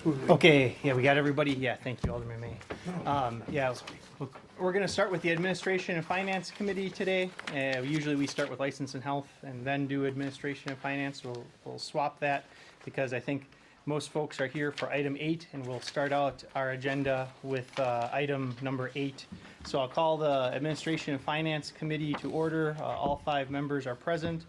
Okay, yeah, we got everybody. Yeah, thank you, Alderman May. Yeah, we're going to start with the Administration and Finance Committee today. Usually we start with License and Health and then do Administration and Finance. We'll swap that because I think most folks are here for item 8, and we'll start out our agenda with item number 8. So I'll call the Administration and Finance Committee to order. All 5 members are present.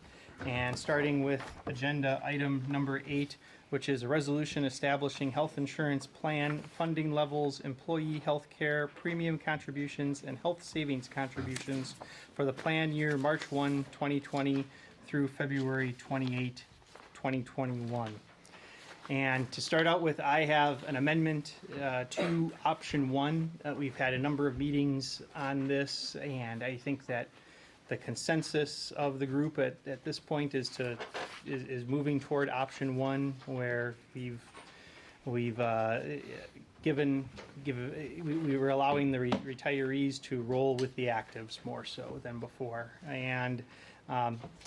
And starting with agenda item number 8, which is a resolution establishing health insurance plan, funding levels, employee health care, premium contributions, and health savings contributions for the plan year March 1, 2020 through February 28, 2021. And to start out with, I have an amendment to option 1. We've had a number of meetings on this, and I think that the consensus of the group at this point is moving toward option 1, where we were allowing the retirees to roll with the actives more so than before. And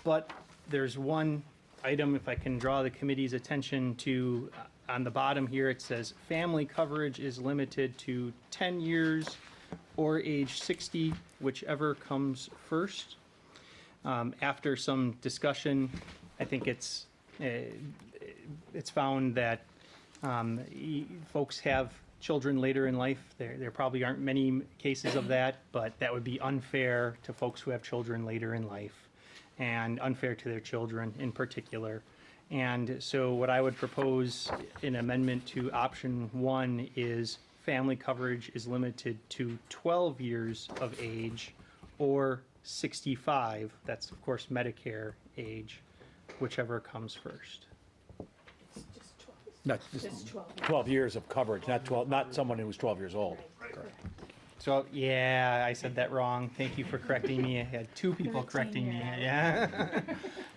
but there's one item, if I can draw the committee's attention to, on the bottom here, it says family coverage is limited to 10 years or age 60, whichever comes first. After some discussion, I think it's found that folks have children later in life. There probably aren't many cases of that, but that would be unfair to folks who have children later in life, and unfair to their children in particular. And so what I would propose in amendment to option 1 is family coverage is limited to 12 years of age or 65, that's of course Medicare age, whichever comes first. It's just 12. Not Just 12. 12 years of coverage, not someone who's 12 years old. So, yeah, I said that wrong. Thank you for correcting me. I had 2 people correcting me. Yeah.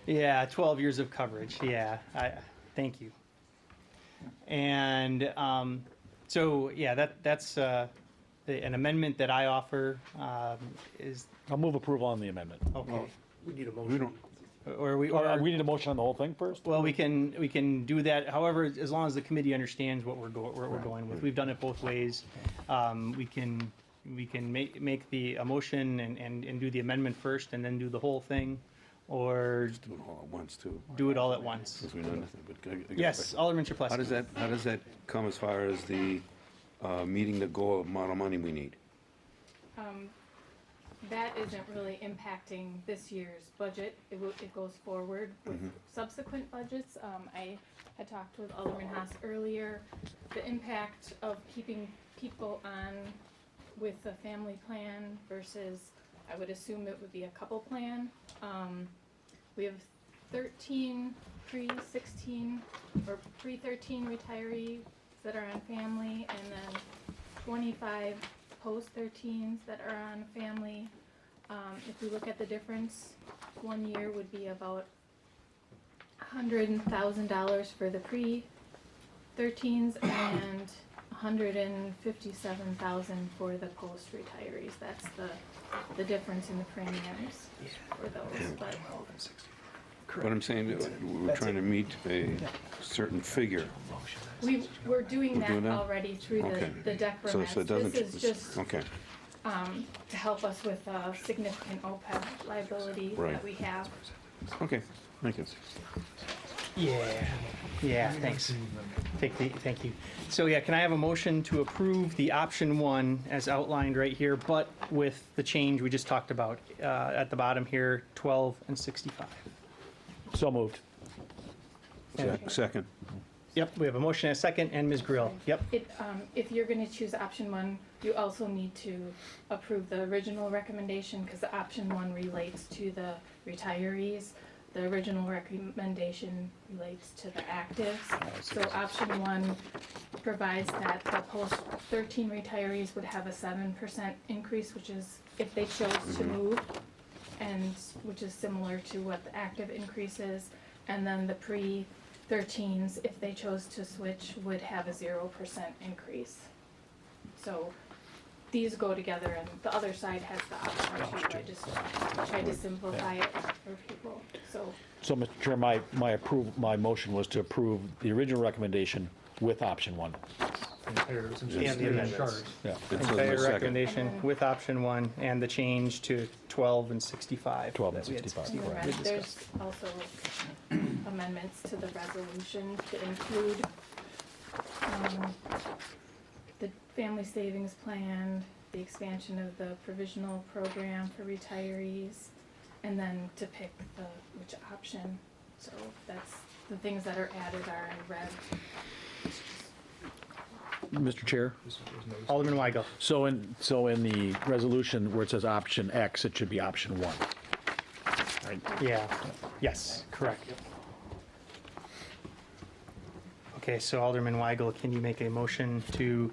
Yeah, 12 years of coverage. Yeah, thank you. And so, yeah, that's an amendment that I offer is, I'll move approval on the amendment. okay. We need a motion. Or we We need a motion on the whole thing first? well, we can do that. However, as long as the committee understands what we're going with. We've done it both ways. We can make the a motion and do the amendment first and then do the whole thing, or Do it all at once, too. do it all at once. Because we know nothing, but I guess- Yes, Alderman How Chapletsky. does that come as far as the meeting the goal of amount of money we need? That isn't really impacting this year's budget. It goes forward with subsequent budgets. I had talked with Alderman Haas earlier. The impact of keeping people on with a family plan versus, I would assume it would be a couple plan. We have 13 pre-16 or pre-13 retirees that are on family, and then 25 post-13s that are on family. If we look at the difference, 1 year would be about $100,000 for the pre-13s and $157,000 for the post-retirees. That's the difference in the premiums for those. But But I'm saying that we're trying to meet a certain figure. we're doing We're doing that that? already through Okay. the decrements. So it doesn't. This is just Okay, to help us with a significant OPEB liability Right. that we have. okay, thank you. Yeah, thanks. Thank you. So, yeah, can I have a motion to approve the option 1 as outlined right here, but with the change we just talked about at the bottom here, 12 and 65? So moved. Second. Yep, we have a motion and a second, and Ms. Grill. Yep, If you're gonna choose option 1, you also need to approve the original recommendation, because the option 1 relates to the retirees. The original recommendation relates to the actives. So option 1 provides that the post-13 retirees would have a 7% increase, which is if they chose to move, and which is similar to what the active increase is. And then the pre-13s, if they chose to switch, would have a 0% increase. So these go together, and the other side has the option too. I just tried to simplify it for people, so. So, Mr. Chair, my motion was to approve the original recommendation with option one. Entire, essentially, And the standard amendments. charge. Yeah. It says in the Entire second. recommendation with option one and the change to 12 and 65. 12 and that we had 65. And then we had there's discussed. also amendments to the resolution to include, the family savings plan, the expansion of the provisional program for retirees, and then to pick which option. So that's, the things that are added are in red. Mr. Chair, This was noticed. Alderman Weigel. so in the resolution where it says option X, it should be option one. Right? Yeah, yes, correct. Okay, so Alderman Weigel, can you make a motion to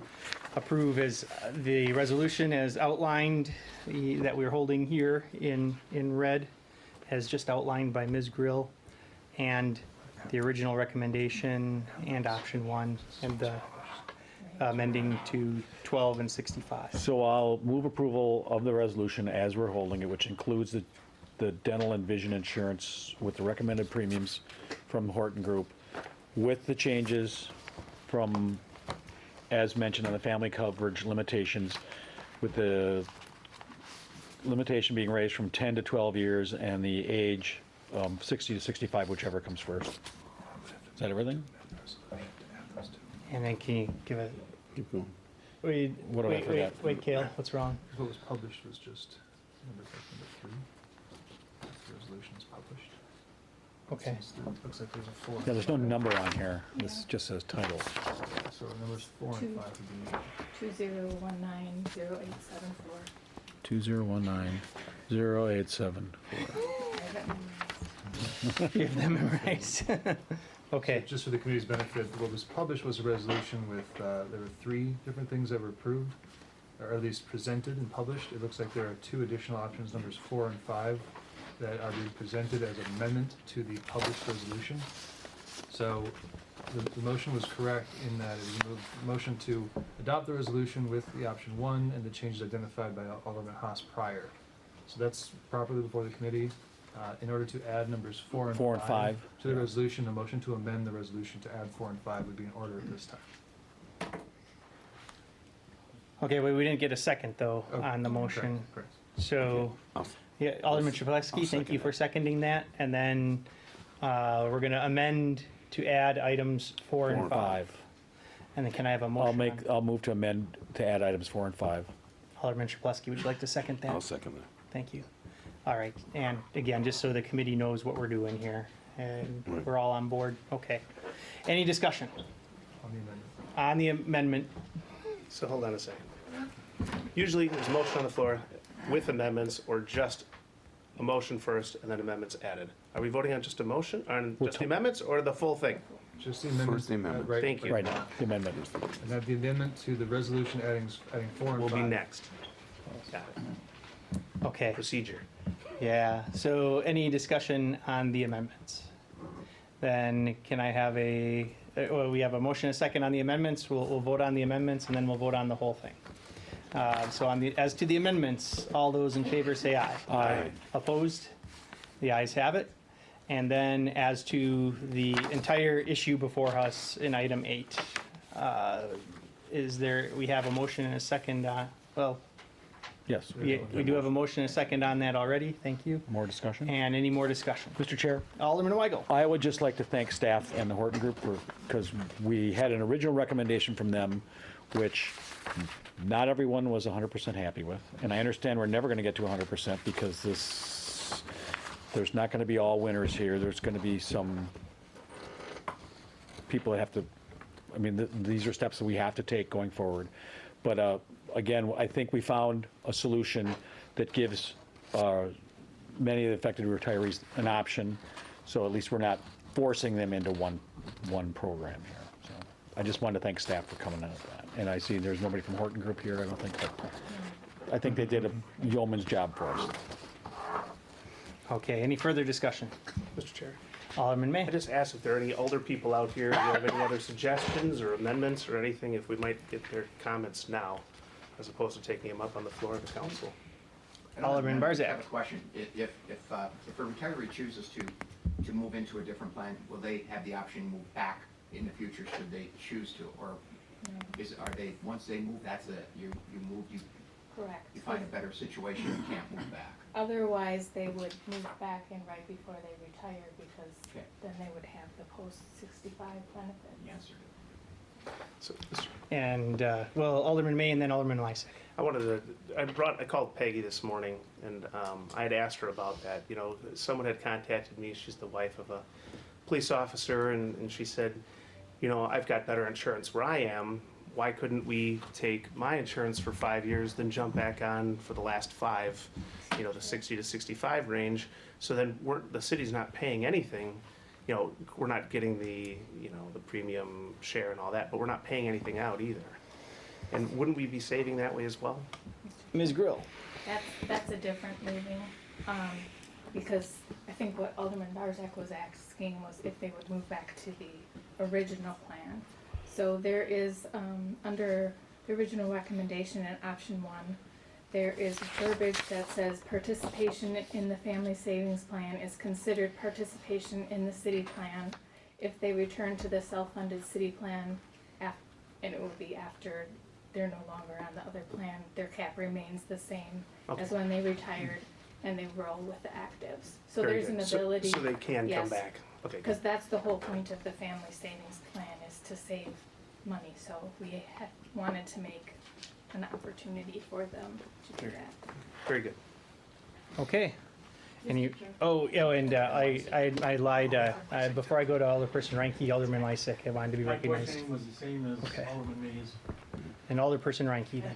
approve as the resolution as outlined, that we're holding here in red, as just outlined by Ms. Grill, and the original recommendation and option one, and the amending to 12 and 65. So I'll move approval of the resolution as we're holding it, which includes the dental and vision insurance with the recommended premiums from Horton Group, with the changes from, as mentioned on the family coverage limitations, with the limitation being raised from 10 to 12 years and the age 60 to 65, whichever comes first. Is that everything? And then can you give a, Keep going. wait, What did I wait, forget? wait, Cale, what's wrong? What was published was just number 3. The resolution is published. Okay. Looks like there's a 4. Yeah, there's no number on here. This just says title. So numbers 4 and 5 would be 2019-0874. 2019 0874. I have it memorized. Give them memorized. Okay, just for the committee's benefit, what was published was a resolution with, there were 3 different things that were approved, or at least presented and published. It looks like there are 2 additional options, numbers 4 and 5, that are being presented as amendment to the published resolution. So the motion was correct in that it was a motion to adopt the resolution with the option 1 and the changes identified by Alderman Haas prior. So that's properly before the committee. In order to add numbers 4 and 5. 4 and 5. To the resolution, a motion to amend the resolution to add 4 and 5 would be in order at this time. okay, wait, we didn't get a second though Oh, on the motion. Correct. So, I'll- yeah, Alderman I'll Chapletsky, thank second you for that. seconding that. And then we're gonna amend to add items 4 and 5. And then can I have a motion? I'll move to amend to add items 4 and 5. Alderman Chapletsky, would you like to second that? I'll second that. Thank you. All right, and again, just so the committee knows what we're doing here, and Right. we're all on board, okay. Any discussion On the amendment. on the amendment? So hold on a second. Usually there's a motion on the floor with amendments or just a motion first and then amendments added. Are we voting on just a motion, on just the amendments or the full thing? Just the amendment. First the amendment. Right, Thank you. Right now, the amendment. And that the amendment to the resolution adding 4 and 5. Will be next. Got it. Okay, Procedure. yeah, so any discussion on the amendments? Then can I have well, we have a motion and a second on the amendments, we'll vote on the amendments and then we'll vote on the whole thing. So as to the amendments, all those in favor say aye. Aye. Opposed? The ayes have it. And then as to the entire issue before us in item 8, we have a motion and a second, well, Yes. we do have a motion and a second on that already, thank you. More discussion? And any more discussion? Mr. Chair, Alderman Weigel. I would just like to thank staff and the Horton Group because we had an original recommendation from them, which not everyone was 100% happy with. And I understand we're never going to get to 100% because there's not going to be all winners here. There's going to be some people that have to, I mean, these are steps that we have to take going forward. But again, I think we found a solution that gives many of the affected retirees an option, so at least we're not forcing them into one program here. So I just wanted to thank staff for coming in with that. And I see there's nobody from Horton Group here, I don't think, but I think they did a yeoman's job for us. Okay, any further discussion? Mr. Chair. Alderman May. I just asked if there are any older people out here who have any other suggestions or amendments or anything, if we might get their comments now, as opposed to taking them up on the floor of the council. Alderman I Barzak. have a question. If a retiree chooses to move into a different plan, will they have the option to move back in the future should they choose to, or are they, once they move, that's it, you moved, you Correct. find a better situation, you can't move back. Otherwise, they would move back in right before they retire because Okay. then they would have the post-65 benefits. Yes, sir. So, And, well, Alderman May and then Alderman Lysick. I called Peggy this morning, and I had asked her about that. You know, someone had contacted me, she's the wife of a police officer, and she said, you know, I've got better insurance where I am. Why couldn't we take my insurance for 5 years, then jump back on for the last 5, you know, the 60 to 65 range? So then the city's not paying anything. You know, we're not getting the, you know, the premium share and all that, but we're not paying anything out either. And wouldn't we be saving that way as well? Ms. Grill. That's a different moving, because I think what Alderman Barzak was asking was if they would move back to the original plan. So there is, under the original recommendation in option 1, there is verbiage that says participation in the family savings plan is considered participation in the city plan if they return to the self-funded city plan, and it will be after they're no longer on the other plan. Their cap remains the same as when they retired, and they roll with the actives. So Very there's an good. ability. So they can yes, come back. Okay, because good. that's the whole point of the family savings plan, is to save money. So we wanted to make an opportunity for them to do that. Very good. Okay. And you, oh, yeah, and I lied. Before I go to Alderperson Reinke, Alderman Lysick, I wanted to be My recognized. questioning was the same as Okay. Alderman May's. And Alderperson Reinke then.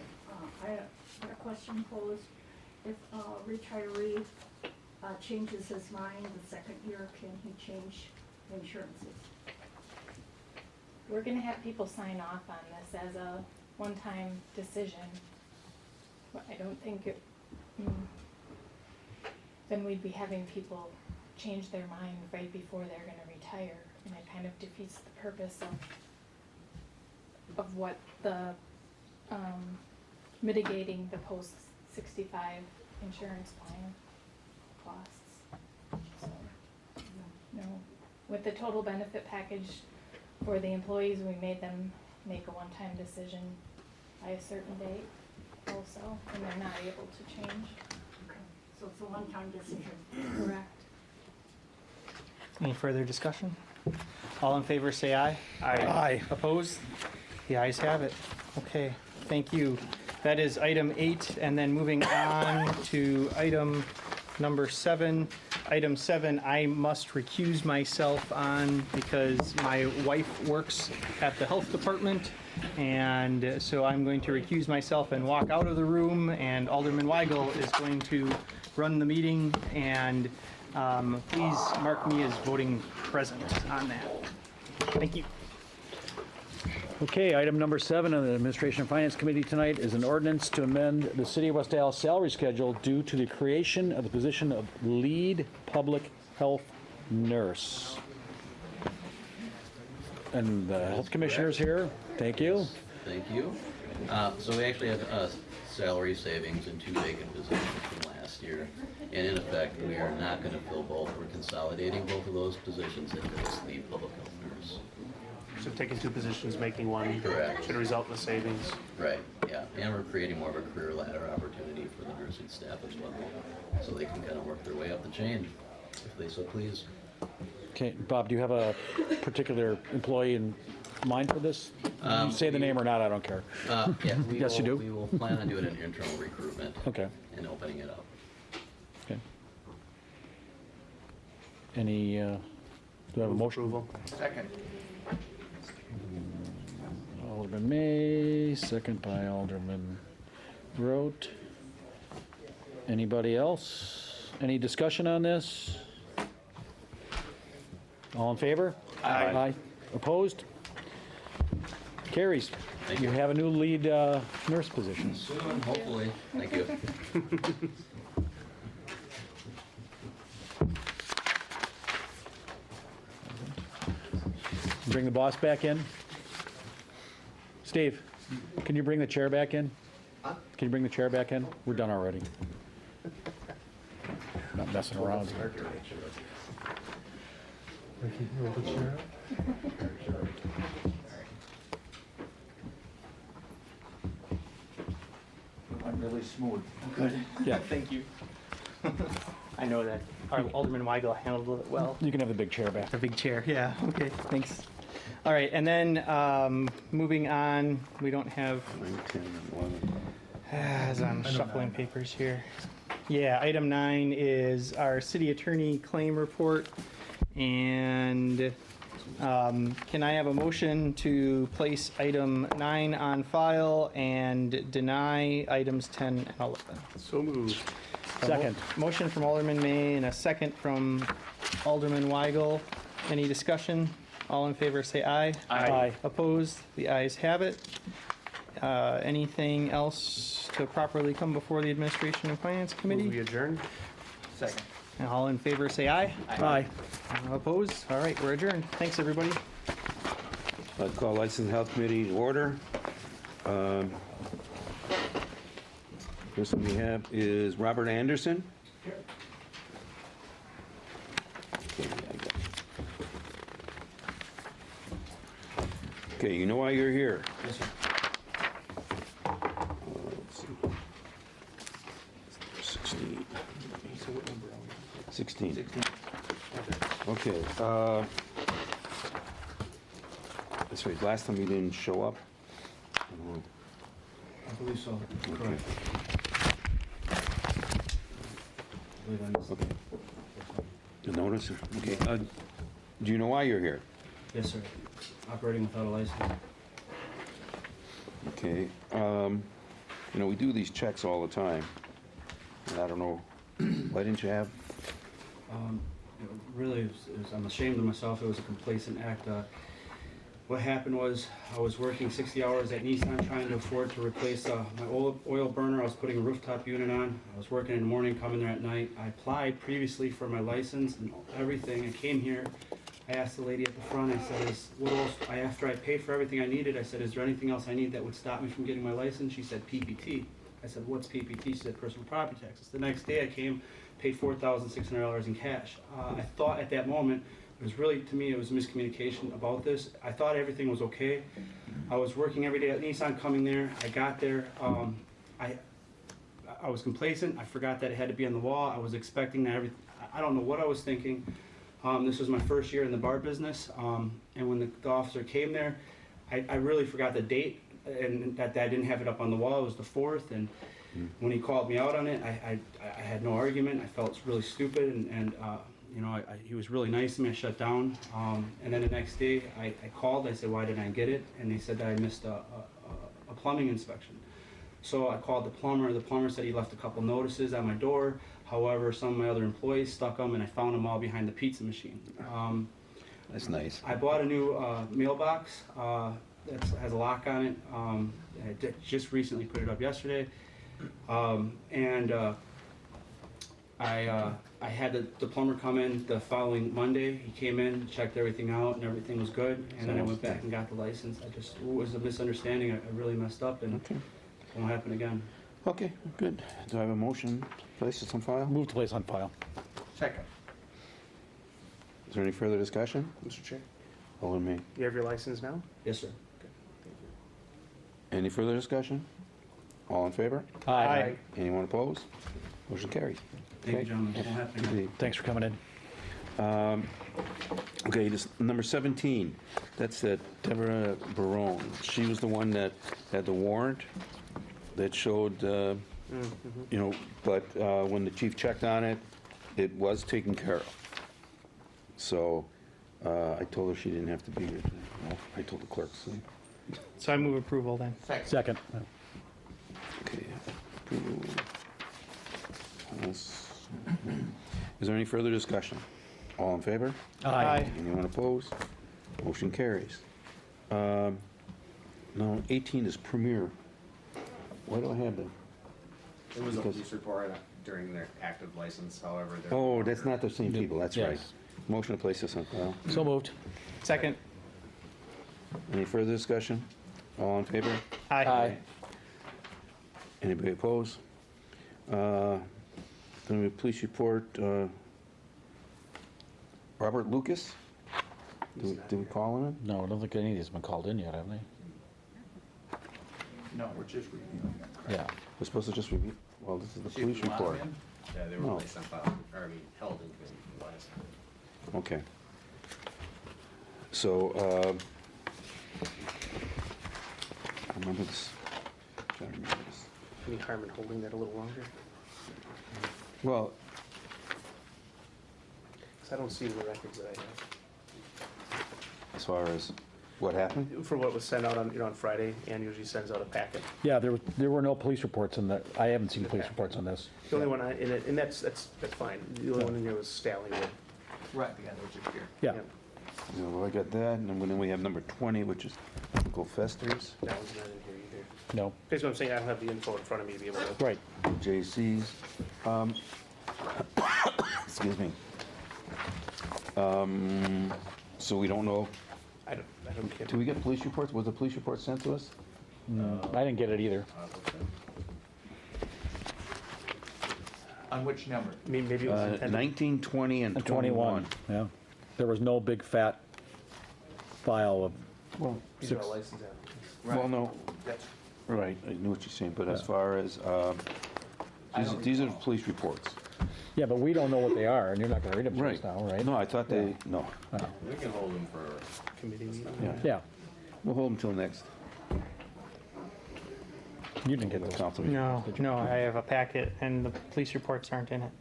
I had a question posed. If a retiree changes his mind the second year, can he change insurances? We're gonna have people sign off on this as a one-time decision. But I don't think it, then we'd be having people change their mind right before they're gonna retire, and it kind of defeats the purpose of what the, mitigating the post-65 insurance plan costs. So, no, with the total benefit package for the employees, we made them make a one-time decision by a certain date also, and they're not able to change. Okay. So it's a one-time decision. Correct. Any further discussion? All in favor, say aye. Aye. Opposed? The ayes have it. Okay, thank you. That is item 8, and then moving on to item number 7. Item 7, I must recuse myself on because my wife works at the health department, and so I'm going to recuse myself and walk out of the room, and Alderman Weigel is going to run the meeting, and please mark me as voting present on that. Thank you. Okay, item number 7 on the Administration and Finance Committee tonight is an ordinance to amend the City of West Dallas salary schedule due to the creation of the position of lead public health nurse. And the health commissioner's here. Thank you. Thank you. So we actually have salary savings in 2 vacant positions from last year. And in effect, we are not going to fill both. We're consolidating both of those positions into this lead public health nurse. So taking 2 positions, making 1. Correct. Should result in a savings. Right, yeah. And we're creating more of a career ladder opportunity for the nursing staff as well. So they can kind of work their way up the chain, if they so please. Okay, Bob, do you have a particular employee in mind for this? You say the name or not, I don't care. Yeah, Yes, you do. We will plan on doing an internal recruitment Okay, and opening it up. okay. Any, do I have a motion? Approval. Second. Alderman May, second by Alderman Rote. Anybody else? Any discussion on this? All in favor? Aye. Aye. Opposed? Carries. Thank You you. have a new lead nurse position. Soon, hopefully. Thank you. Bring the boss back in. Steve, can you bring the chair back in? Can you bring the chair back in? We're done already. Not messing around here. Ricky, roll the chair out. Went really smooth. Good. Yeah. Thank you. I know that our Alderman Weigel handled it well. You can have the big chair back. The big chair, yeah, okay, thanks. All right, and then, moving on, we don't have, 9, 10, 11. as I'm Item shuffling 9. papers here. Yeah, item 9 is our city attorney claim report. And, can I have a motion to place item 9 on file and deny items 10 and 11? So moved. Second. Motion from Alderman May and a second from Alderman Weigel. Any discussion? All in favor say aye. Aye. Opposed? The ayes have it. Anything else to properly come before the Administration and Finance Move Committee? we adjourn. Second. And all in favor say aye. Aye. Opposed? All right, we're adjourned. Thanks, everybody. I'd call License and Health Committee to order. First one we have is Robert Anderson. Okay, I got it. Okay, you know why you're here? Yes, sir. Let's see. 16. 16. Okay, that's right, last time you didn't show up. I believe so. Okay. Correct. I believe I missed Okay. The notice, okay, do you know why you're here? Yes, sir. Operating without a license. Okay, we do these checks all the time, and I don't know, why didn't you have? Really, I'm ashamed of myself. It was a complacent act. What happened was I was working 60 hours at Nissan trying to afford to replace my oil burner. I was putting a rooftop unit on. I was working in the morning, coming there at night. I applied previously for my license and everything. I came here. I asked the lady at the front, I said, what else, after I paid for everything I needed, I said, is there anything else I need that would stop me from getting my license? She said, PPT. I said, what's PPT? She said, personal property taxes. The next day I came, paid $4,600 in cash. I thought at that moment, it was really, to me, it was miscommunication about this. I thought everything was okay. I was working every day at Nissan, coming there. I got there. I was complacent. I forgot that it had to be on the wall. I was expecting that I don't know what I was thinking. This was my first year in the bar business, and when the officer came there, I really forgot the date, and that I didn't have it up on the wall. It was the 4th, and when he called me out on it, I had no argument. I felt really stupid, and he was really nice to me. I shut down, and then the next day, I called. I said, why didn't I get it? And they said that I missed a plumbing inspection. So I called the plumber. The plumber said he left a couple notices at my door. However, some of my other employees stuck them, and I found them all behind the pizza machine. That's nice. I bought a new mailbox that has a lock on it. I just recently put it up yesterday. I had the plumber come in the following Monday. He came in, checked everything out, and everything was good. And then I went back and got the license. It was a misunderstanding. I really messed up, and it won't happen again. Okay, good. Do I have a motion? Place this on file? Move to place on file. Second. Is there any further discussion? Mr. Chair, Alderman May. you have your license now? Yes, sir. Any further discussion? All in favor? Aye. Anyone opposed? Motion carries. Thank Okay. you, gentlemen. It won't happen again. Indeed. Thanks for coming in. Okay, this number 17, that's Deborah Barone. She was the one that had the warrant that showed, but when the chief checked on it, it was taken care of. So I told her she didn't have to be here. Well, I told the clerk, so. So I move approval then. Second. Okay. Approval. Is there any further discussion? All in favor? Aye. Anyone opposed? Motion carries. No, 18 is Premier. Why do I have that? It was a Because- police report during their active license, however. they're Oh, no that's longer- not the same people, that's right. Yes. Motion to place this on file. So moved. Second. Any further discussion? All in favor? Aye. Anybody opposed? Then we have police report, Robert Lucas? Did we call him in? No, I don't think any of these have been called in yet, have they? No, we're just reviewing them. Yeah. We're supposed to just review, well, this is the See if police you want report. them in. Yeah, they No. were placed on file, or I mean, held in committee for the last time. Okay. So, I remember this. Trying to remember this. Any harm in holding that a little longer? Well, Because I don't see the records that I have. as far as what happened? For what was sent out on, on Friday, Ann usually sends out a packet. Yeah, there were no police reports in that. I haven't seen police reports on this. The only one in it, and that's fine. The only one in there was Stallywood. Right, yeah, those are here. Yeah. You know, well, I got that, and then we have number 20, which is Uncle Fester's, That one's not in here either. No. Basically, what I'm saying, I don't have the info in front of me to be able to. Right. J.C.'s. Excuse me. So we don't know, I don't care. do we get police reports? Was the police report sent to us? I didn't get it either. On which number? I mean, maybe it was intended. 19, 20, and And 21. yeah. There was no big fat file of, Well, These are all license applicants. well, no, That's, right, I knew what you're saying, but as far as, these are the police reports. yeah, but we don't know what they are, and you're not gonna read them to us Right. now, right? No, I thought they, no. we can hold them for, Committee meeting. Yeah. Yeah, We'll hold them till next. you didn't get those. Council. No, no, I have a packet and the police reports aren't in it.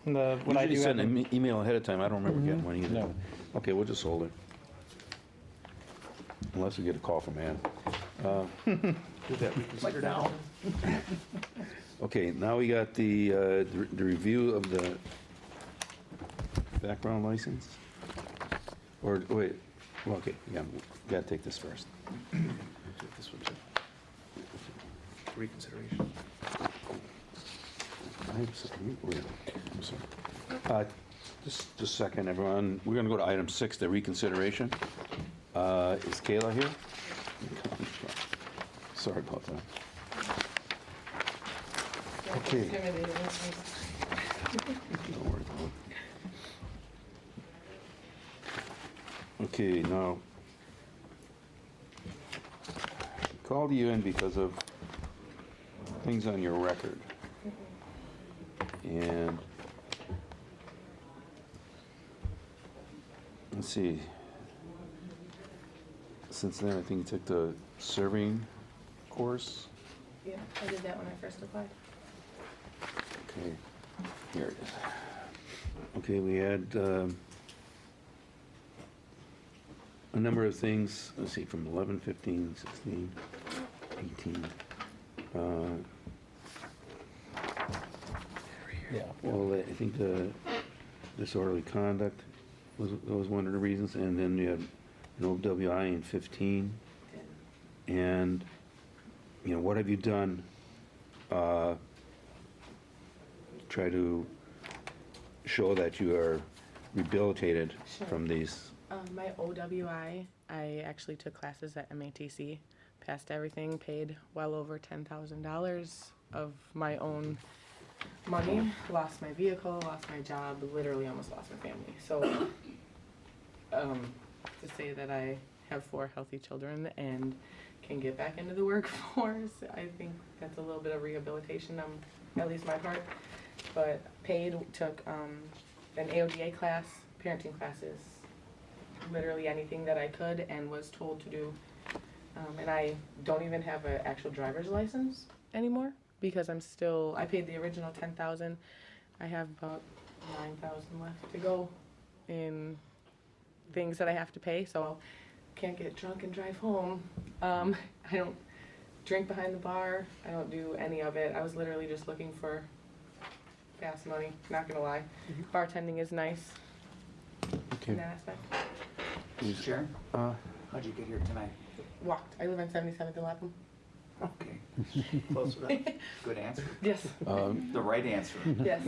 What I Usually do send have, an email ahead of time, I don't remember getting one either. No. Okay, we'll just hold it. Unless we get a call from Ann. Did that reconsider now? Okay, now we got the review of the background license? Or, wait, well, okay, yeah, gotta take this first. Take this one too. Reconsideration. I'm sorry. Just a second, everyone. We're gonna go to item 6, the reconsideration. Is Kayla here? Sorry about that. Okay. Don't worry about it. Okay, now, called you in because of things on your record. And, let's see, since then, I think you took the serving course. Yeah, I did that when I first applied. Okay, here it is. Okay, we had a number of things, let's see, from 11, 15, 16, 18. Yeah. Well, I think the disorderly conduct was one of the reasons, and then you had an OWI in 15. And, you know, what have you done try to show that you are rehabilitated Sure. from these? My OWI, I actually took classes at MATC, passed everything, paid well over $10,000 of my own money, lost my vehicle, lost my job, literally almost lost my family. So to say that I have 4 healthy children and can get back into the workforce, I think that's a little bit of rehabilitation on at least my part. But paid, took an AODA class, parenting classes, literally anything that I could and was told to do. And I don't even have an actual driver's license anymore because I paid the original $10,000. I have about $9,000 left to go in things that I have to pay, so can't get drunk and drive home. I don't drink behind the bar. I don't do any of it. I was literally just looking for fast money, not gonna lie. Bartending is nice in Okay. that aspect. Sharon, how'd you get here tonight? Walked. I live on 77th and Lapham. Okay, Close enough. good answer. Yes, The right answer. yes.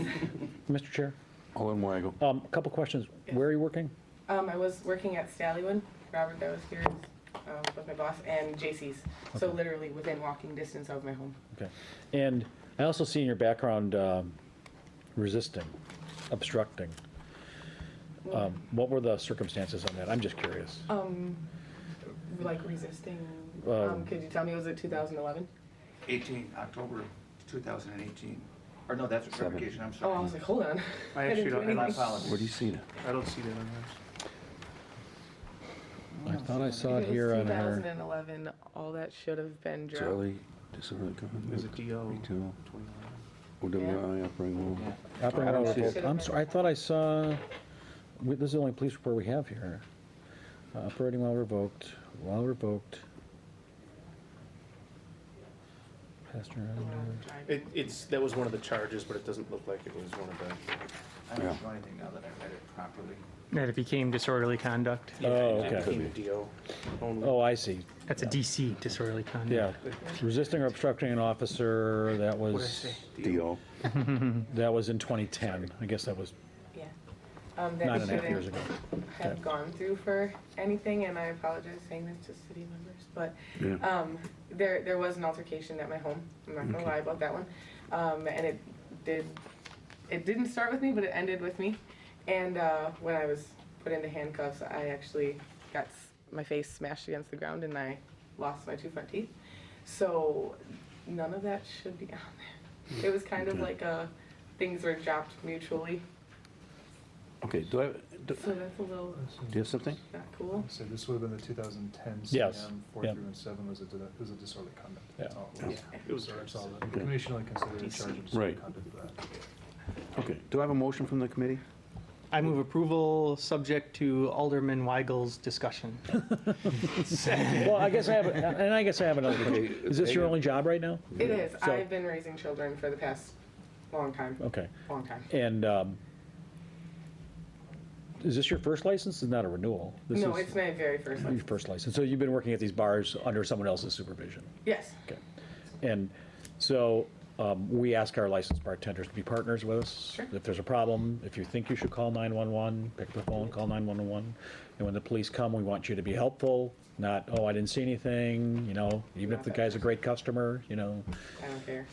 Mr. Chair, Alden Weigel. a couple questions. Where are you working? I was working at Stallywood. Robert that was here was my boss, and JC's. So Okay. literally within walking distance of my home. Okay. And I also see in your background resisting, obstructing. What were the circumstances on that? I'm just curious. Like resisting, Um, could you tell me, was it 2011? 18, October 2018. Or no, that's a Seven. verification, I'm Oh, I sorry. was like, hold on. I didn't actually do don't, anything. I apologize. Where do you see that? don't see that on I thought I saw it If it here was on her. 2011, all that should have been dropped. Disorderly, disorderly conduct. There's a DO. Retail, OWI, operating well. Operating I don't while see revoked. it. I'm sorry, I thought I saw, this is the only police report we have here. Operating while revoked. Passenger It's, that was one of the charges, but it doesn't look like it was one of the. I don't know anything now that I read it properly. That it became disorderly conduct. Oh, It okay. became a DO only. Oh, I see. That's a DC, disorderly conduct. Yeah, resisting or obstructing an officer, that What did I was, say? DO. that was in 2010. I guess that was Yeah. 9.5 years ago. Have Okay. gone through for anything, and I apologize saying this to city members, but Yeah. there was an altercation at my home. I'm not gonna lie about that one, and it didn't start with me, but it ended with me. And when I was put into handcuffs, I actually got my face smashed against the ground, and I lost my 2 front teeth. So none of that should be on there. It was kind of like things were dropped mutually. Okay, do So that's a little you have something? not cool. So this would have been the 2010 Yes. CM 4 Yep. through and 7 was a disorderly conduct. Yeah. That's all it was. It was So that's all. The Okay. commission only considered a charge of Right. disorderly conduct for that. Okay, do I have a motion from the committee? I move approval, subject to Alderman Weigel's discussion. Well, I guess I have another question. Is this your only job right now? It is. So- I've been raising children for the past long time. Okay. Long time. And is this your first license? It's not a renewal. This No, is it's my very first your license. first license. So you've been working at these bars under someone else's supervision? Yes. Okay. And so we ask our licensed bartenders to be partners with us. Sure. If there's a problem, if you think you should call 911, pick up the phone, call 911. And when the police come, we want you to be helpful, not, oh, I didn't see anything, even if the guy's a great customer, I don't care.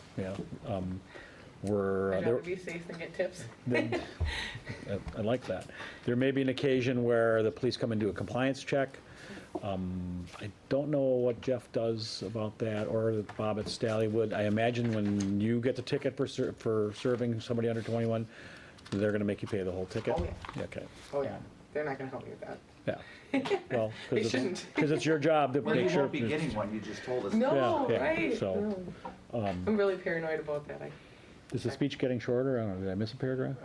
we're, I'd rather be safe than get tips. I like that. There may be an occasion where the police come and do a compliance check. I don't know what Jeff does about that, or Bob at Stallywood. I imagine when you get the ticket for serving somebody under 21, they're gonna make you pay the whole ticket? Oh, yeah. Okay, Oh, yeah. They're not gonna help me with that. yeah. Well, They shouldn't. because it's your job to Well, make you sure. won't be getting one, you just told us. No, Yeah, right? so, No. I'm really paranoid about that. Is the speech getting shorter? I don't know, did I miss a paragraph?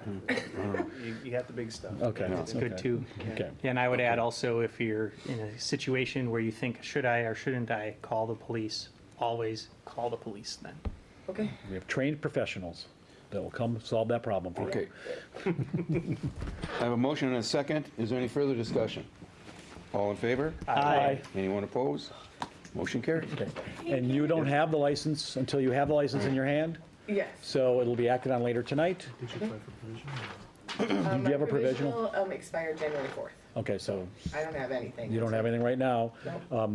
You got the big stuff. Okay. It's good okay. too. Okay. Yeah, and I would add also, if you're in a situation where you think, should I or shouldn't I call the police, always call the police then. Okay. We have trained professionals that will come solve that problem for you. Okay. I have a motion and a second. Is there any further discussion? All in favor? Aye. Anyone opposed? Motion carries. Okay. And you don't have the license until you have the license in your hand? Yes. So it'll be acted on later tonight? Did you apply for provision? Do you have a provisional? Expired January 4th. Okay, so I don't have anything. you don't have anything right now. No.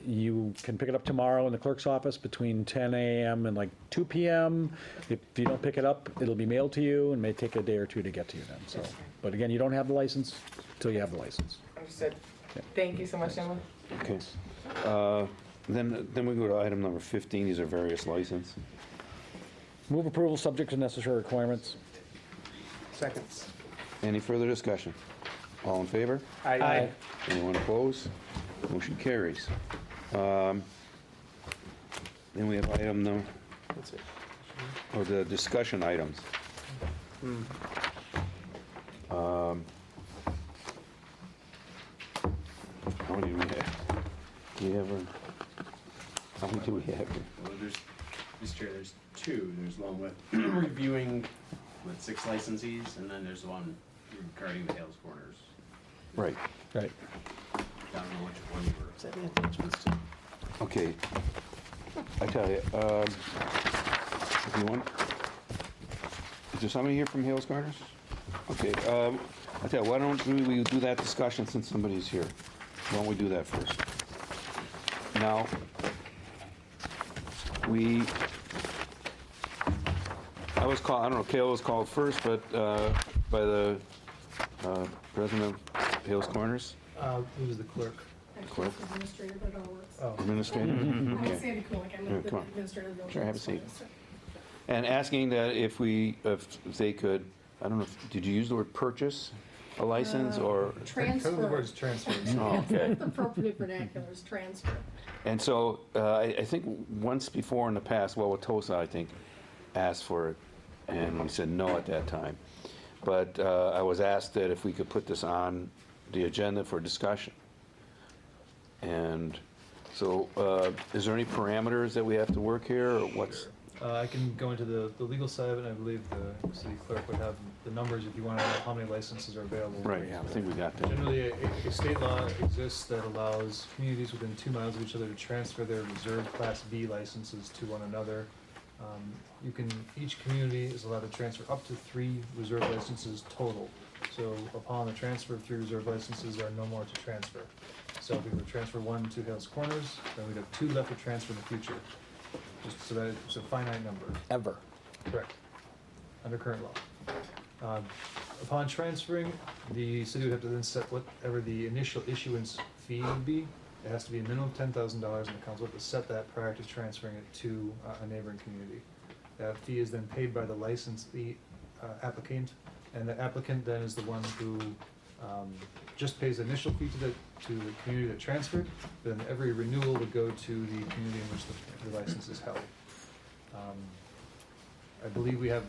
You can pick it up tomorrow in the clerk's office between 10 a.m. and like 2 p.m. If you don't pick it up, it'll be mailed to you and may take a day or two to get to you then, so. That's fine. But again, you don't have the license until you have the license. Understood. Yeah. Thank you so much, Emma. Okay. Then we go to item number 15. These are various license. Move approval subject to necessary requirements. Seconds. Any further discussion? All in favor? Aye. Anyone opposed? Motion carries. Then we have item number, That's it. or the discussion items. How many do we have? Do we have how many do we have here? Well, Mr. Chair, there's two. There's one with reviewing with 6 licensees, and then there's one regarding the Hales Corners. Right, Right. I don't know which one you were. Is that the attachments too? okay. I tell you, if you want, is there somebody here from Hales Gardeners? Okay, I tell you, why don't we do that discussion since somebody's here? Why don't we do that first? Now, I was called, I don't know, Kayla was called first, but by the President of Hales Corners, Who's the clerk? Actually, it's administrator, but it all works. Oh, Administrator. I'm Okay. Sandy Kulik, I'm Yeah, the come on. administrator of the. Sure, have a seat. And asking that if they could, I don't know, did you use the word purchase a license or? Cover the words transfer. Oh, okay. The appropriate vernacular is transfer. And so I think once before in the past, well, Watosa, I think, asked for it, and we said no at that time. But I was asked that if we could put this on the agenda for discussion. And so is there any parameters that we have to work here, or what's? I can go into the legal side of it, and I believe the city clerk would have the numbers if you want to know how many licenses are available. Right, yeah, I think we got that. Generally, a state law exists that allows communities within 2 miles of each other to transfer their reserved Class B licenses to one another. Each community is allowed to transfer up to 3 reserve licenses total. So upon the transfer of 3 reserve licenses, there are no more to transfer. So if we were to transfer 1 to Hales Corners, then we'd have 2 left to transfer in the future. Just so that it's a finite number. Ever. Correct. Under current law. Upon transferring, the city would have to then set whatever the initial issuance fee would be. It has to be a minimum of $10,000, and the council would have to set that prior to transferring it to a neighboring community. That fee is then paid by the licensee applicant, and the applicant then is the one who just pays the initial fee to the community that transferred. Then every renewal would go to the community in which the license is held. I believe we have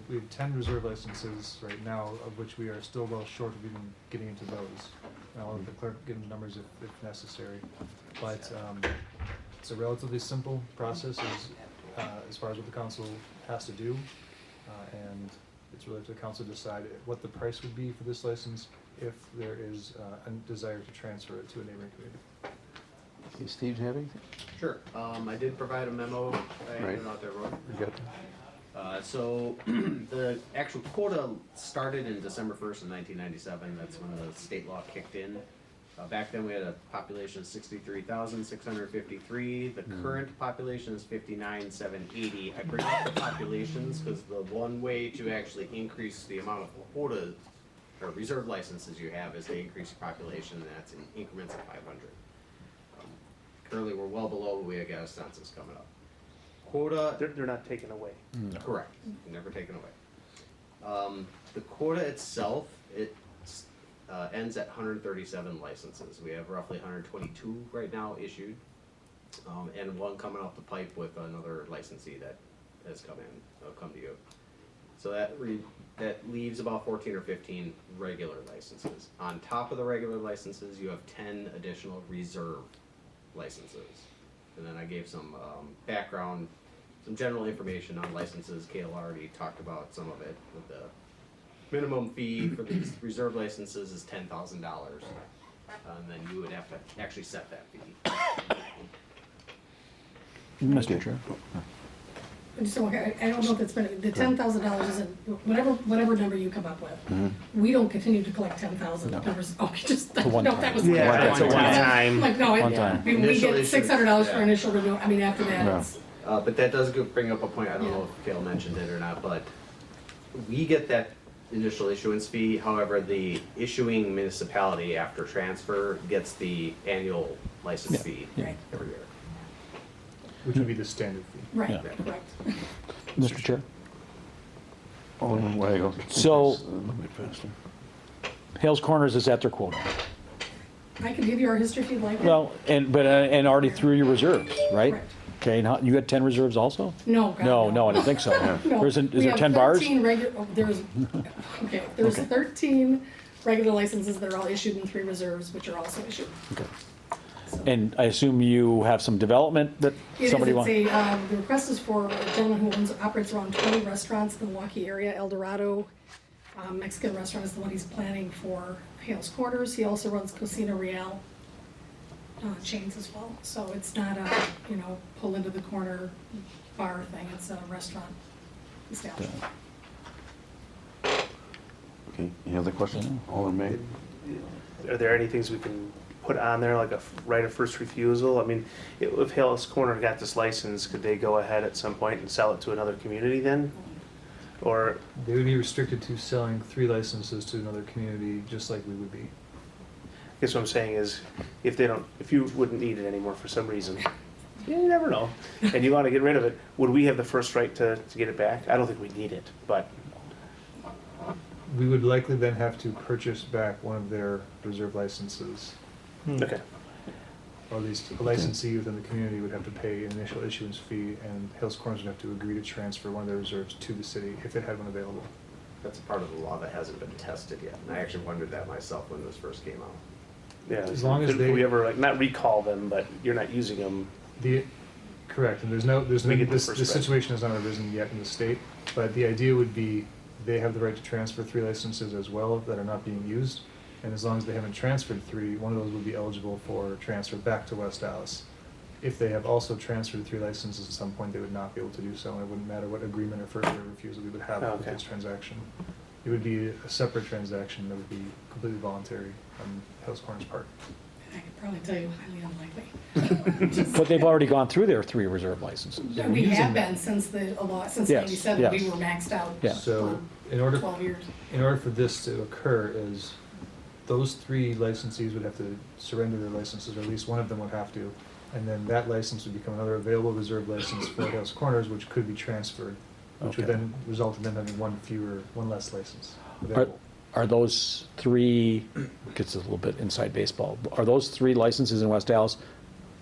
we have 10 reserve licenses right now, of which we are still well short of even getting into those. And I'll let the clerk give the numbers if necessary. But it's a relatively simple process as far as what the council has to do. And it's really up to the council to decide what the price would be for this license if there is a desire to transfer it to a neighboring community. Hey, Steve, do you have anything? Sure. I did provide a memo. I Right. handed out there, Roy. You got So the actual quota started in December 1st of 1997. That's when the state law kicked in. Back then we had a population of 63,653. The current population is 59,780. I bring up the populations because the one way to actually increase the amount of quota or reserve licenses you have is to increase your population, and that's in increments of 500. Currently we're well below, we got a census coming up. Quota. They're not taken away. Correct, never taken away. The quota itself, it ends at 137 licenses. We have roughly 122 right now issued, and one coming off the pipe with another licensee that has come to you. So that leaves about 14 or 15 regular licenses. On top of the regular licenses, you have 10 additional reserve licenses. And then I gave some background, some general information on licenses. Kale already talked about some of it. With the minimum fee for these reserve licenses is $10,000, and then you would have to actually set that fee. Mr. Chair. Just so, okay, I don't know if it's been, the $10,000 isn't, whatever number you come up with, we don't continue to collect 10,000 numbers. Oh, just, no, one that time. was. Yeah, that's a one-time. Like, no, One I time. mean, we Initial get issues, $600 for yeah. initial renewal, I mean, after that, Yeah. it's, But that does bring up a point, I don't know if Kale mentioned it or not, but we get that initial issuance fee. However, the issuing municipality after transfer gets the annual license fee right, every year. Which would be the standard fee. right, Yeah. correct. Mr. Chair. Oh, way I go. So- A little bit faster. Hales Corners is at their quota. I can give you our history if you'd like. it. Well, and already through your reserves, right? Correct. Okay, and you had 10 reserves also? No, God, No, I didn't think so. No, Is we there have 10 bars? 13 there's 13 regular licenses that are all issued and 3 reserves, which are also issued. Okay. And I assume you have some development that somebody wants? The request is for a gentleman who operates around 20 restaurants in the Milwaukee area. El Dorado Mexican restaurant is the one he's planning for Hales Corners. He also runs Cocina Real chains as well. So it's not a, pull into the corner bar thing. It's a restaurant establishment. Okay, any other questions? Alderman May? Are there any things we can put on there, like a right of first refusal? I mean, if Hales Corner got this license, could they go ahead at some point and sell it to another community then? Or, They would be restricted to selling 3 licenses to another community, just like we would be. I guess what I'm saying is, if you wouldn't need it anymore for some reason, yeah, you never know, and you want to get rid of it, would we have the first right to get it back? I don't think we need it, but, We would likely then have to purchase back one of their reserve licenses, okay. or at least a licensee within the community would have to pay an initial issuance fee, and Hales Corners would have to agree to transfer one of their reserves to the city if it had one available. That's a part of the law that hasn't been tested yet, and I actually wondered that myself when this first came out. Yeah, As long as could they- we ever, like, not recall them, but you're not using them, Correct, and We get the this first right. situation has not arisen yet in the state, but the idea would be they have the right to transfer 3 licenses as well that are not being used. And as long as they haven't transferred 3, one of those would be eligible for transfer back to West Dallas. If they have also transferred 3 licenses at some point, they would not be able to do so, and it wouldn't matter what agreement or further refusal we would have with Okay. this transaction. It would be a separate transaction that would be completely voluntary on Hales Corners' part. I could probably tell you highly unlikely. But they've already gone through their 3 reserve licenses. They're We using have them. been since since Yes, 97, we yes. were maxed out. Yeah. So, for in order 12 years. for this to occur is those 3 licensees would have to surrender their licenses, or at least one of them would have to. And then that license would become another available reserve license for Hales Corners, which could be transferred, which would Okay. then result in them having one less license available. Are those 3, gets a little bit inside baseball, are those 3 licenses in West Dallas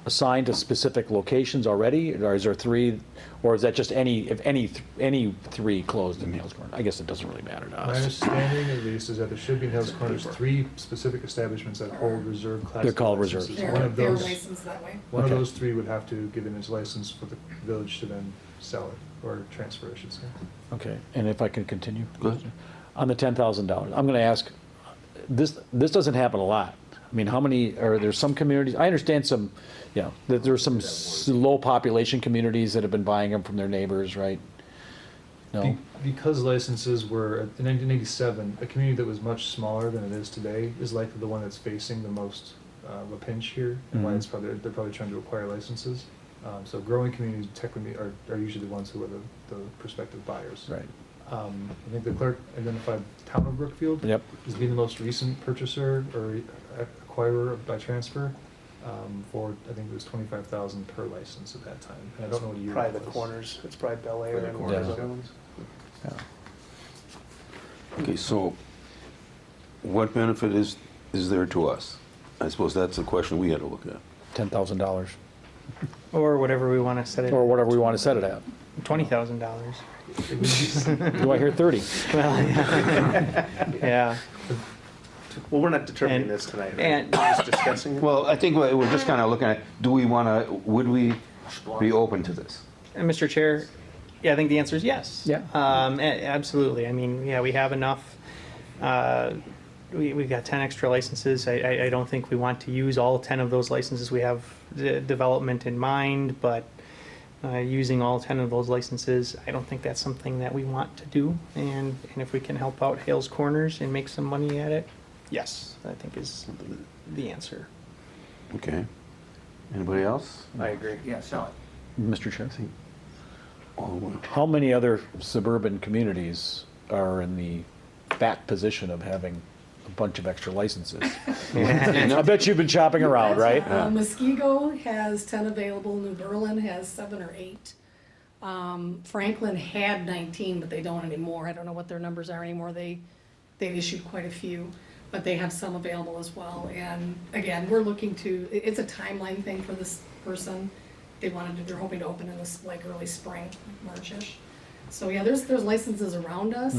assigned to specific locations already? Or is there 3, or is that just if any 3 closed in Hales Corners? I guess it doesn't really matter to My us. understanding at least is that there should be in Hales Corners 3 specific establishments that hold reserve class. They're called licenses. reserves. One of They're those, licensed that way. one of Okay. those 3 would have to give in his license for the village to then sell it, or transfer, I should say. Okay, and if I can continue? Go ahead. On the $10,000, I'm gonna ask, this doesn't happen a lot. I mean, how many, there's some communities, I understand some, that there's some low population communities that have been buying them from their neighbors, right? No? Because licenses were, in 1987, a community that was much smaller than it is today is likely the one that's facing the most of a pinch here, and why Mhm. they're probably trying to acquire licenses. So growing communities technically are usually the ones who are the prospective buyers. Right, I think the clerk identified the town of Brookfield yep, as being the most recent purchaser or acquirer by transfer, for, I think it was 25,000 per license at that time, and I don't know what year probably that the was. corners, it's probably Bel Air For the and corners, those yeah. other ones. Okay, so what benefit is there to us? I suppose that's the question we had to look at. $10,000, Or whatever we want to set it, or whatever we want to set it at. $20,000. It would be- Do I hear 30? Well, yeah. Well, we're not determining And- this tonight, right? and- We're just discussing it. Well, I think we're just kind of looking at, would we be open to this? And Mr. Chair, yeah, I think the answer is yes. Yeah. Absolutely. I mean, yeah, we have enough. We've got 10 extra licenses. I don't think we want to use all 10 of those licenses. We have the development in mind, but using all 10 of those licenses, I don't think that's something that we want to do. And if we can help out Hales Corners and make some money at it, yes, I think is the answer. Okay. Anybody else? I agree. Yeah, sell it. Mr. Chair? All one. How many other suburban communities are in the back position of having a bunch of extra licenses? I bet you've been shopping around, right? Muskego has 10 available, New Berlin has 7 or 8. Franklin had 19, but they don't anymore. I don't know what their numbers are anymore. They've issued quite a few, but they have some available as well. And again, we're looking to, it's a timeline thing for this person. They're hoping to open in this like early spring, March-ish. So yeah, there's licenses around us.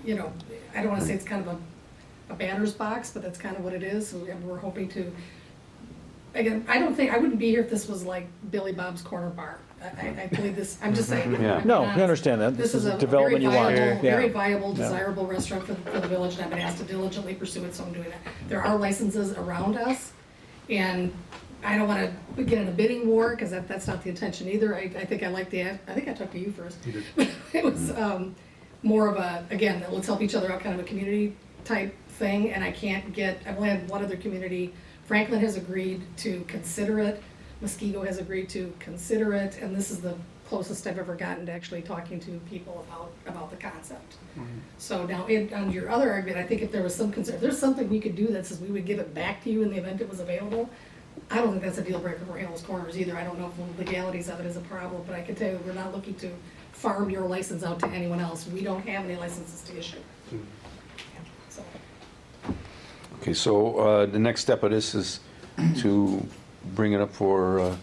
You know, I don't wanna say it's kind of a batter's box, but that's kind of what it is. So we're hoping to, again, I wouldn't be here if this was like Billy Bob's Corner Bar. I believe this, I'm just saying. Yeah. I'm being No, I honest. understand that. This is a very development you want. viable, Yeah. very viable, Yeah. desirable restaurant for the village, and I've been asked to diligently pursue it, so I'm doing that. There are licenses around us, and I don't wanna get in a bidding war, cause that's not the intention either. I think I like I think I talked to you first. You did. It was, more of a, again, let's help each other out, kind of a community type thing, and I've only had one other community. Franklin has agreed to consider it, Muskego has agreed to consider it, and this is the closest I've ever gotten to actually talking to people about the concept. Mm-hmm. So now, on your other argument, I think if there was some concern, if there's something we could do that says we would give it back to you in the event it was available, I don't think that's a deal breaker for Hales Corners either. I don't know if the legalities of it is a problem, but I can tell you, we're not looking to farm your license out to anyone else. We don't have any licenses to issue. So, Okay, so the next step of this is to bring it up for,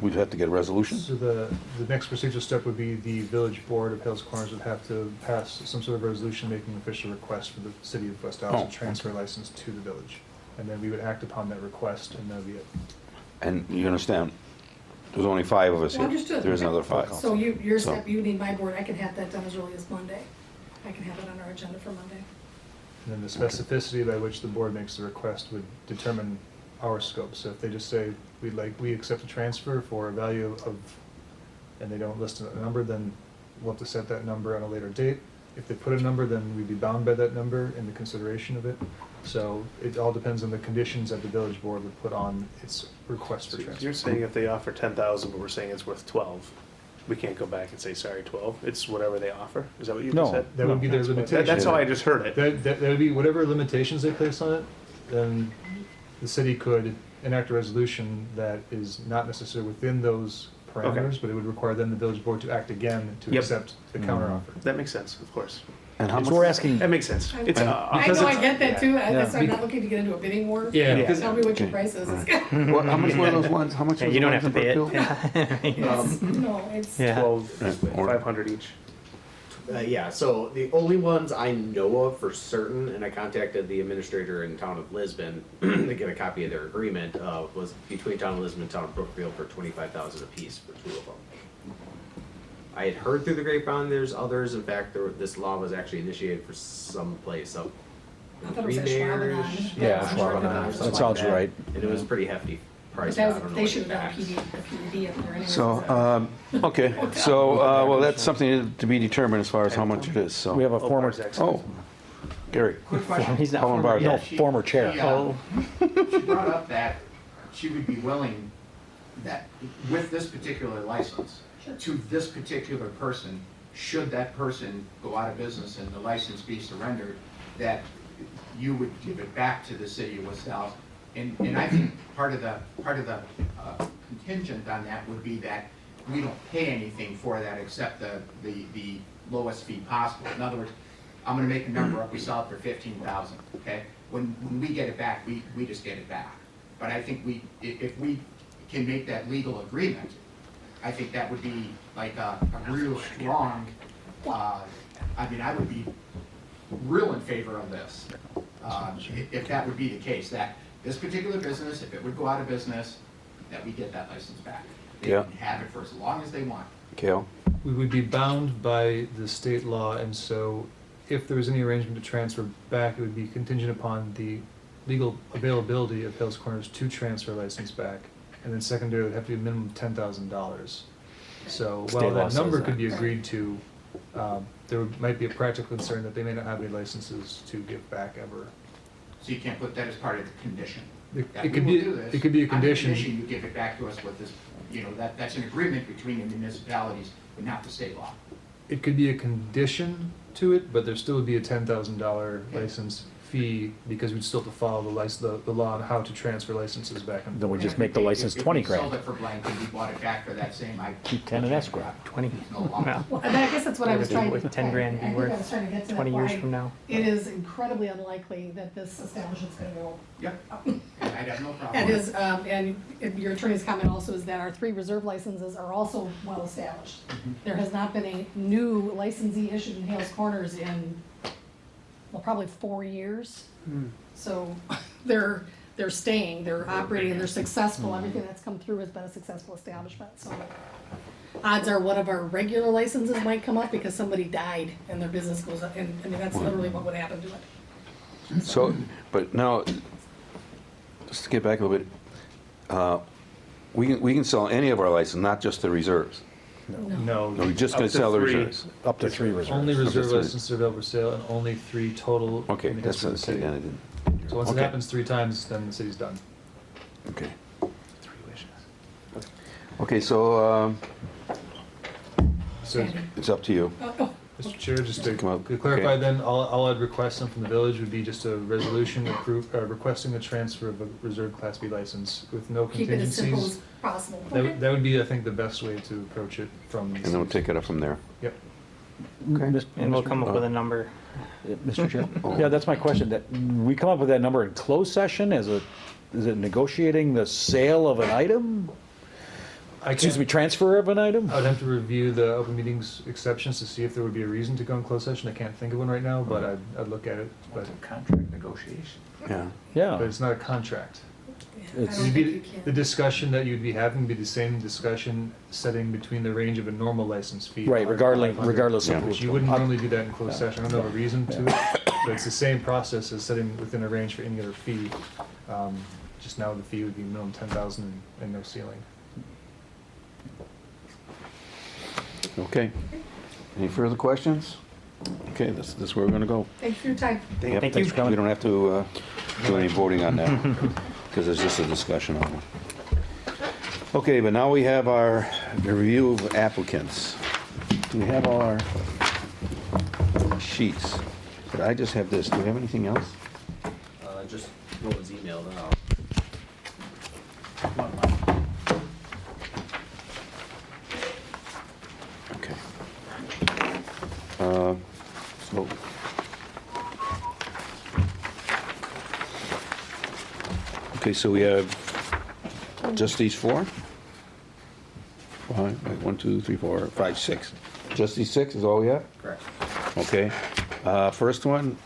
we'd have to get a resolution? So the next procedural step would be the village board of Hales Corners would have to pass some sort of resolution making an official request for the city of West Allis Oh, to transfer license to the village. And then we would act upon that request, and that'd be it. And you understand, there's only 5 of us here. Understood. There's another 5. so your So- step, you need my board, I can have that done as early as Monday. I can have it on our agenda for Monday. And then the specificity by which the board makes the request would determine our scope. So if they just say, we accept a transfer for a value of, and they don't list a number, then we'll have to set that number on a later date. If they put a number, then we'd be bound by that number in the consideration of it. So it all depends on the conditions that the village board would put on its request for So transfer. you're saying if they offer 10,000, but we're saying it's worth 12, we can't go back and say, sorry, 12, it's whatever they offer? Is that what you No. just said? That would be their limitation. That's how I just heard it. That would be whatever limitations they place on it, then the city could enact a resolution that is not necessarily within those parameters, but it would require then the village board to act again to Yep. accept the counteroffer. That makes sense, of course. And how So much? we're asking, That makes sense. It's, I because know, I it's- get that too, Yeah. so I'm not looking to get into a bidding war. Yeah. Yeah. Tell me what your Okay. price is. What, how much were those ones? How much Yeah, was you the don't ones have to in pay it. Brookfield? No, it's. Yeah. 12, Yeah, or- 500 each. Yeah, so the only ones I know of for certain, and I contacted the administrator in town of Lisbon to get a copy of their agreement, was between town of Lisbon and town of Brookfield for 25,000 apiece for 2 of them. I had heard through the grapevine there's others. In fact, this law was actually initiated for some place up I in thought it was at Green Bears. Schwabenheim. Yeah, Schwabenheim, Schwabenheim. something That like sounds that. right. And it was a pretty hefty But price. that I was, don't know they what should have done the a PUD up there anyways. So, okay, so, well, that's something to be determined as far as how much it is, so. we have a former, Oh, Gary. Quick question. He's not Colin former Barth. yet. no, former chair. She brought up that she would be willing that with this particular license, to this particular person, should that person go out of business and the license be surrendered, that you would give it back to the city of West Allis. And I think part of the contingent on that would be that we don't pay anything for that except the lowest fee possible. In other words, I'm gonna make a number up, we sell it for 15,000, okay? When we get it back, we just get it back. But I think if we can make that legal agreement, I think that would be like a real strong, I mean, I would be real in favor of this. If that would be the case, that this particular business, if it would go out of business, that we get that license back. They Yeah. can have it for as long as they want. Kale? We would be bound by the state law, and so if there was any arrangement to transfer back, it would be contingent upon the legal availability of Hales Corners to transfer license back. And then secondary, it would have to be a minimum of $10,000. So while State law that says number that. could be agreed to, there might be a practical concern that they may not have any licenses to give back ever. So you can't put that as part of the condition. It That it we could will be, do this. it could be a On the condition. you give it back to us with this, that's an agreement between the municipalities, but not the state law. It could be a condition to it, but there still would be a $10,000 license fee because we'd still have to follow the law on how to transfer licenses back. And Then we just make the license If 20 we sold grand. it for blank and we bought it back for that same, Keep 10 in escrow. 20. no longer. Well, Well, and I guess that's what I was trying to. With 10 grand I be think worth I was trying to get to that 20 years point. from now. It is incredibly unlikely that this establishment's gonna go. Yep, and I'd have no problem. And with is, and your attorney's comment also is that our 3 reserve licenses are also well established. There has not been a new licensee issued in Hales Corners in, well, probably 4 years. So they're staying, they're operating, and they're successful. Everything that's come through has been a successful establishment, so. Odds are one of our regular licenses might come up because somebody died and their business goes up, and I mean, that's literally what would happen to it. So, but now, just to get back a little bit, we can sell any of our licenses, not just the reserves. No. No, we're just Up gonna to sell the 3. reserves. Up to 3 reserves. Only reserve Understood. licenses are available for sale and only 3 total. Okay, in the that's, history of the city. again, I didn't. So once it Okay. happens 3 times, then the city's done. Okay. 3 wishes. Okay, so, So, it's up to you. Mr. Chair, just to Come up, to clarify okay. then, all I'd request then from the village would be just a resolution requesting a transfer of a reserved Class B license with no Keep it as simple contingencies. as possible. That would be, I think, the best way to approach it from. And then we'll take it up from there. Yep. And we'll come up with a number. Mr. Chair? Yeah, that's my question. That, we come up with that number in closed session is it negotiating the sale of an item? Excuse me, transfer of an item? I would have to review the open meetings exceptions to see if there would be a reason to go in closed session. I can't think of one right now, but I'd look at it, but, Contract negotiation. Yeah. Yeah. but it's not a contract. I It's- don't It'd think be, you the can. discussion that you'd be having would be the same discussion setting between the range of a normal license fee. Right, of regardless 500, regardless Yeah. of. Which you wouldn't normally do that in closed session. I don't know a reason to it, but it's the same process as setting within a range for any other fee. Just now the fee would be minimum 10,000 and no ceiling. Okay. Any further questions? Okay, this is where we're gonna go. Thanks for your time. Yep, Thank you. We don't have to do any voting on that, because it's just a discussion on it. Okay, but now we have the review of applicants. Do we have all our sheets? But I just have this. Do we have anything else? Just what was emailed out. Okay. So. Okay, so we have just these four? Five, wait, 1, 2, 3, 4, 5, 6. Just these 6 is all we have? Correct. Okay. First one.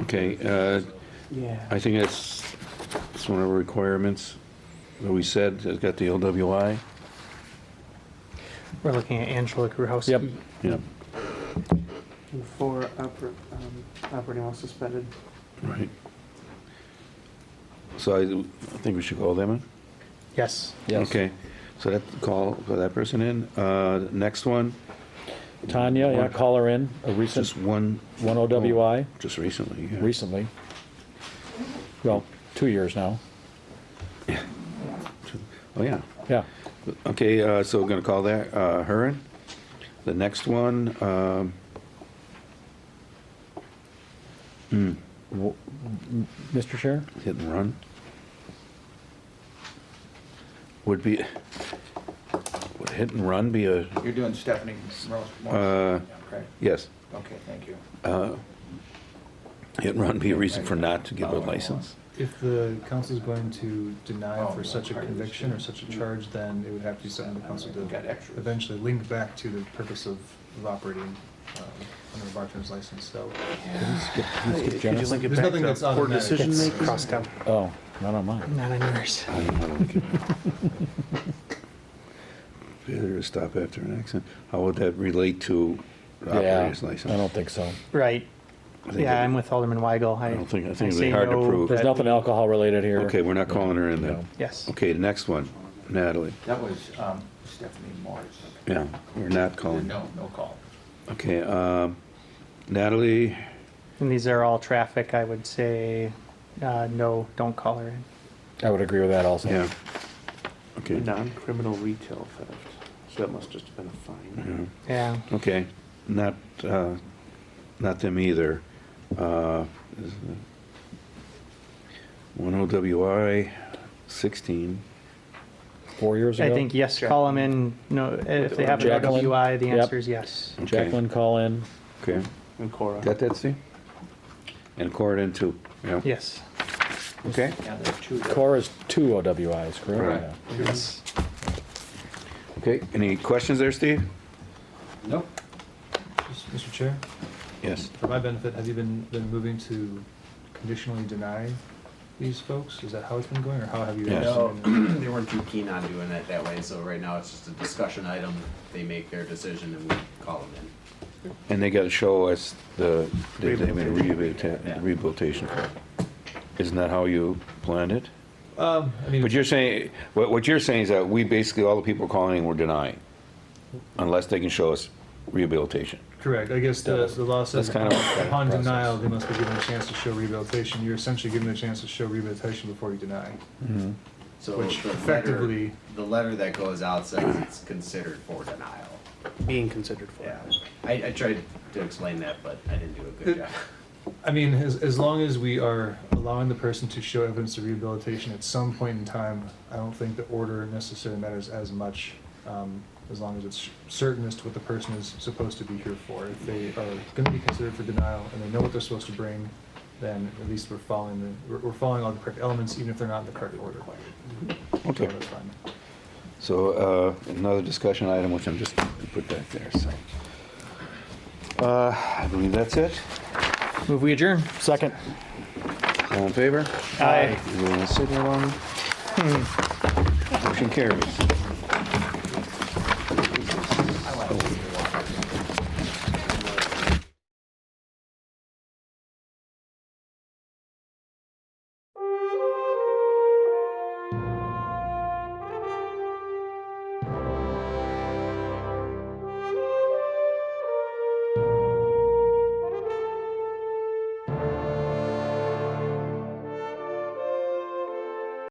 Okay, I think it's one of the requirements that we said, it's got the LWI. We're looking at Angela Krewhowski. Yep. Yeah, And 4 operating while suspended. right. So I think we should call them in? Yes. Yes. Okay, so that, call that person in. Next one, Tanya, yeah, call her in, a recent, just one, one OWI, just recently, yeah. recently. Well, 2 years now. Oh, yeah. Yeah. Okay, so we're gonna call that, her in. The next one, Mr. Chair? hit and run. Would hit and run be a, You're doing Stephanie Morris, correct? yes, Okay, thank you. hit and run be a reason for not to give a license? If the council is going to deny for such a conviction or such a charge, then it would have to be something the council to Got extras. eventually link back to the purpose of operating under the bartender's license, so. Skip Could Jennifer? you link it There's back nothing to that's poor automatic. decision It's making? crossed out. Oh, not on mine. Not on yours. I don't know how to link it. Failure to stop after an accident, how would that relate to the Yeah, operator's license? I don't think so. Right. I think Yeah, it- I'm with Alderman Weigel. I think it'd be say hard to no, prove. There's but- nothing alcohol related here. Okay, we're not calling her in then. No. Yes. Okay, the next one, Natalie. That was Stephanie Morris. Yeah, we're not calling. No call. Okay, Natalie, And these are all traffic, I would say, no, don't call her in. I would agree with that also. yeah. Okay, Non-criminal retail theft. So that must just have been a fine. yeah, Yeah. okay, not them either. One OWI, 16. 4 years ago? I think yes, call them in. No, if they have an Jacqueline? OWI, the Yep. answer is yes. Okay. Jacqueline, call in. Okay, And Cora. got that, Steve? And Corridon too, yeah, Yes. okay. Yeah, there are two. that- Cora's 2 OWIs, correct? Right. Yeah. Yes. Okay, any questions there, Steve? Nope. Just, Mr. Chair, Yes. for my benefit, have you been moving to conditionally deny these folks? Is that how it's been going, or how have you? Yes. No, actually been- they weren't too keen on doing it that way, so right now it's just a discussion item. They make their decision and we call them in. And they gotta show us the Yeah. rehabilitation. Isn't that how you planned it? I mean, But you're saying, what you're saying is that we basically, all the people calling in were denying, unless they can show us rehabilitation. Correct, I guess the law says That's kind of a upon process. denial, they must be given a chance to show rehabilitation. You're essentially given a chance to show rehabilitation before you deny. Mhm. So Which the effectively- the letter that goes out says it's considered for denial. Being considered for. Yeah, I tried to explain that, but I didn't do a good It- job. I mean, as long as we are allowing the person to show evidence of rehabilitation at some point in time, I don't think the order necessarily matters as much, as long as it's certain as to what the person is supposed to be here for. If they are gonna be considered for denial and they know what they're supposed to bring, then at least we're following we're following all the correct elements, even if they're not in the correct order. Okay. So that's fine. So, another discussion item, which I'm just gonna put back there, so. I believe that's it. Move we adjourn. Second. All in favor? Aye. You will signal on. Motion carries.